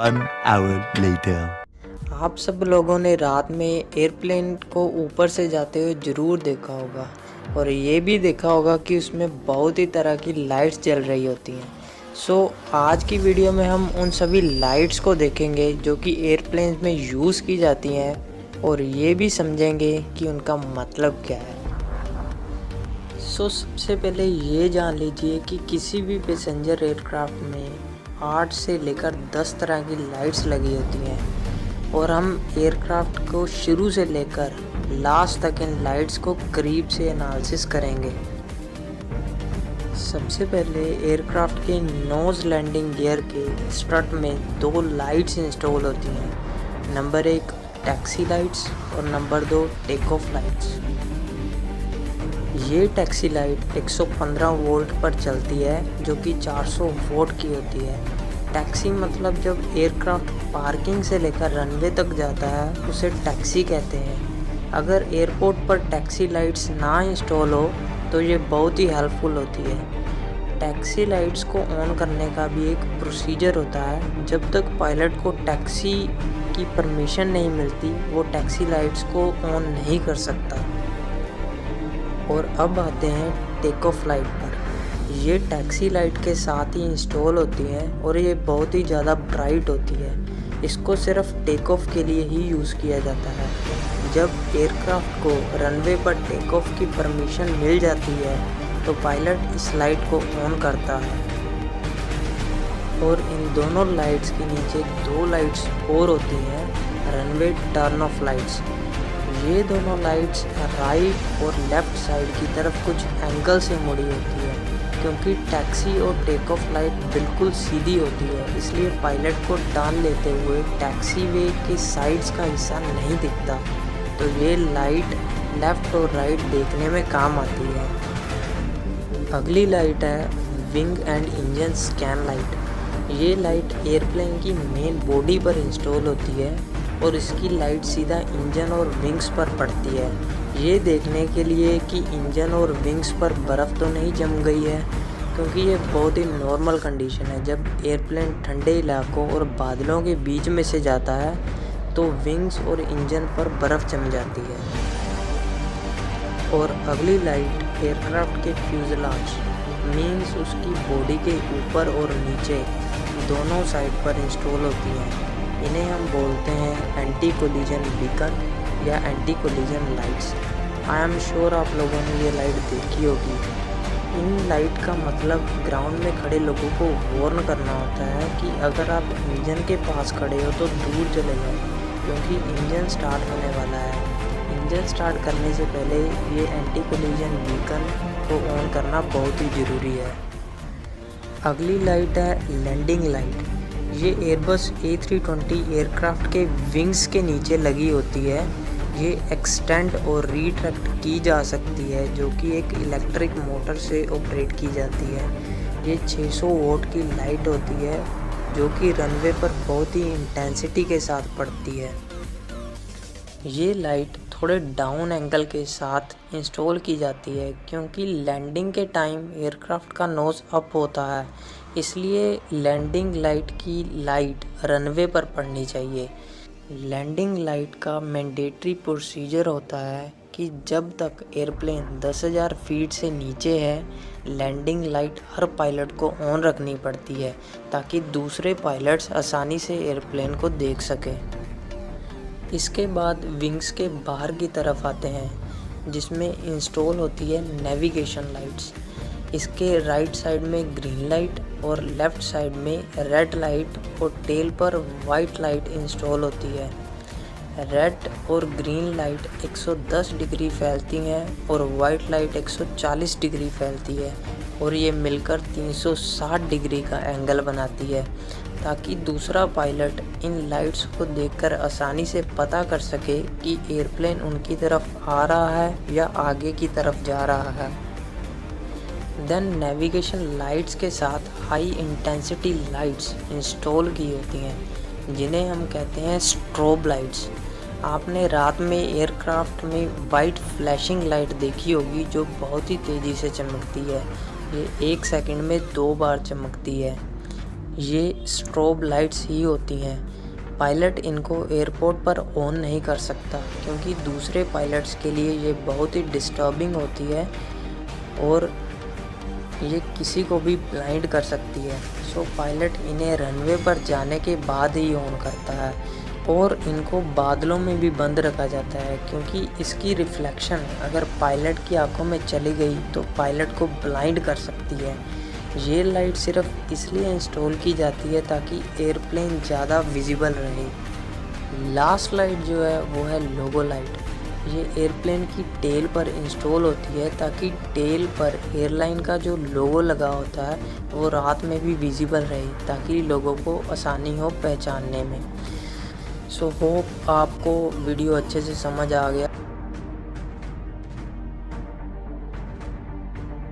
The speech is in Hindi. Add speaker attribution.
Speaker 1: 1 hour later.
Speaker 2: आप सब लोगों ने रात में एयरप्लेन को ऊपर से जाते हुए ज़रूर देखा होगा और ये भी देखा होगा कि उसमें बहुत ही तरह की लाइट्स जल रही होती हैं। आज की वीडियो में हम उन सभी लाइट्स को देखेंगे जो कि एयरप्लेन में यूज़ की जाती हैं और ये भी समझेंगे कि उनका मतलब क्या है। सबसे पहले ये जान लीजिए कि किसी भी पैसेंजर एयरक्राफ्ट में 8 से लेकर 10 तरह की लाइट्स लगी होती हैं और हम एयरक्राफ्ट को शुरू से लेकर लास्ट तक इन लाइट्स को करीब से एनालिसिस करेंगे। सबसे पहले एयरक्राफ्ट के नोज़ लैंडिंग गियर के स्ट्रट में 2 लाइट्स इंस्टॉल होती हैं। नंबर 1 टैक्सी लाइट्स और नंबर 2 टेक ऑफ लाइट्स। ये टैक्सी लाइट 115 वोल्ट पर चलती है जो कि 400 वोट की होती है। टैक्सी मतलब जब एयरक्राफ्ट पार्किंग से लेकर रनवे तक जाता है उसे टैक्सी कहते हैं। अगर एयरपोर्ट पर टैक्सी लाइट्स ना इंस्टॉल हो तो ये बहुत ही हेल्पफुल होती है। टैक्सी लाइट्स को ऑन करने का भी एक प्रोसीजर होता है। जब तक पायलट को टैक्सी की परमिशन नहीं मिलती वो टैक्सी लाइट्स को ऑन नहीं कर सकता। और अब आते हैं टेक ऑफ लाइट पर। ये टैक्सी लाइट के साथ ही इंस्टॉल होती हैं और ये बहुत ही ज़्यादा ब्राइट होती है। इसको सिर्फ टेक ऑफ के लिए ही यूज़ किया जाता है। जब एयरक्राफ्ट को रनवे पर टेक ऑफ की परमिशन मिल जाती है तो पायलट इस लाइट को ऑन करता है। और इन दोनों लाइट्स के नीचे 2 लाइट्स और होती हैं, रनवे टर्न ऑफ लाइट्स। ये दोनों लाइट्स राइट और लेफ़्ट साइड की तरफ कुछ एंगल से मुड़ी होती है। क्योंकि टैक्सी और टेक ऑफ लाइट बिल्कुल सीधी होती है इसलिए पायलट को टर्न लेते हुए टैक्सी वे के साइड्स का हिस्सा नहीं दिखता, तो ये लाइट लेफ़्ट और राइट देखने में काम आती है। अगली लाइट है wing and engine scan light. ये लाइट एयरप्लेन की मेन बॉडी पर इंस्टॉल होती है और इसकी लाइट सीधा इंजन और विंग्स पर पड़ती है। ये देखने के लिए कि इंजन और विंग्स पर बर्फ़ तो नहीं जम गई है, क्योंकि ये बहुत ही नॉर्मल कंडीशन है। जब एयरप्लेन ठंडे इलाकों और बादलों के बीच में से जाता है तो विंग्स और इंजन पर बर्फ़ जम जाती है। और अगली लाइट एयरक्राफ्ट के फ्यूज़ेलाज मीन्स उसकी बॉडी के ऊपर और नीचे दोनों साइड पर इंस्टॉल होती हैं। इन्हें हम बोलते हैं एंटी कोलिजन बीकन या anti collision lights. I am sure आप लोगों ने ये लाइट देखी होगी। इन लाइट का मतलब ग्राउंड में खड़े लोगों को वार्न करना होता है कि अगर आप इंजन के पास खड़े हो तो दूर चले जाओ, क्योंकि इंजन स्टार्ट होने वाला है। इंजन स्टार्ट करने से पहले ये एंटी कोलिजन बीकन को ऑन करना बहुत ही ज़रूरी है। अगली लाइट है लैंडिंग लाइट। ये एयरबस A320 एयरक्राफ्ट के विंग्स के नीचे लगी होती है। ये एक्सटेंड और रिट्रैक्ट की जा सकती है जो कि एक इलेक्ट्रिक मोटर से ऑपरेट की जाती है। ये 600 वोट की लाइट होती है जो कि रनवे पर बहुत ही इंटेंसिटी के साथ पड़ती है। ये लाइट थोड़े डाउन एंगल के साथ इंस्टॉल की जाती है क्योंकि लैंडिंग के टाइम एयरक्राफ्ट का नोज़ अप होता है, इसलिए लैंडिंग लाइट की लाइट रनवे पर पड़नी चाहिए। लैंडिंग लाइट का मैंडेटरी प्रोसीजर होता है कि जब तक एयरप्लेन 10,000 फीट से नीचे है लैंडिंग लाइट हर पायलट को ऑन रखनी पड़ती है ताकि दूसरे पायलट्स आसानी से एयरप्लेन को देख सकें। इसके बाद विंग्स के बाहर की तरफ आते हैं जिसमें इंस्टॉल होती है नेविगेशन लाइट्स। इसके राइट साइड में ग्रीन लाइट और लेफ़्ट साइड में रेड लाइट और टेल पर वाइट लाइट इंस्टॉल होती है। रेड और ग्रीन लाइट 110 डिग्री फैलती हैं और वाइट लाइट 140 डिग्री फैलती है और ये मिलकर 360 डिग्री का एंगल बनाती है ताकि दूसरा पायलट इन लाइट्स को देखकर आसानी से पता कर सके कि एयरप्लेन उनकी तरफ आ रहा है या आगे की तरफ जा रहा है। देन नेविगेशन लाइट्स के साथ हाई इंटेंसिटी लाइट्स इंस्टॉल की होती हैं जिन्हें हम कहते हैं स्ट्रोब लाइट्स। आपने रात में एयरक्राफ्ट में वाइट फ्लैशिंग लाइट देखी होगी जो बहुत ही तेज़ी से चमकती है। ये 1 सेकंड में 2 बार चमकती है। ये स्ट्रोब लाइट्स ही होती हैं। पायलट इनको एयरपोर्ट पर ऑन नहीं कर सकता क्योंकि दूसरे पायलट्स के लिए ये बहुत ही डिस्टर्बिंग होती है और ये किसी को भी ब्लाइंड कर सकती है। सो पायलट इन्हें रनवे पर जाने के बाद ही ऑन करता है और इनको बादलों में भी बंद रखा जाता है क्योंकि इसकी रिफ्लेक्शन अगर पायलट की आंखों में चली गई तो पायलट को ब्लाइंड कर सकती है। ये लाइट सिर्फ इसलिए इंस्टॉल की जाती है ताकि एयरप्लेन ज़्यादा विजिबल रहे। लास्ट लाइट जो है वो है लोगो लाइट। ये एयरप्लेन की टेल पर इंस्टॉल होती है ताकि टेल पर एयरलाइन का जो लोगो लगा होता है वो रात में भी विजिबल रहे ताकि लोगों को आसानी हो पहचानने में। सो होप आपको वीडियो अच्छे से समझ आ गया।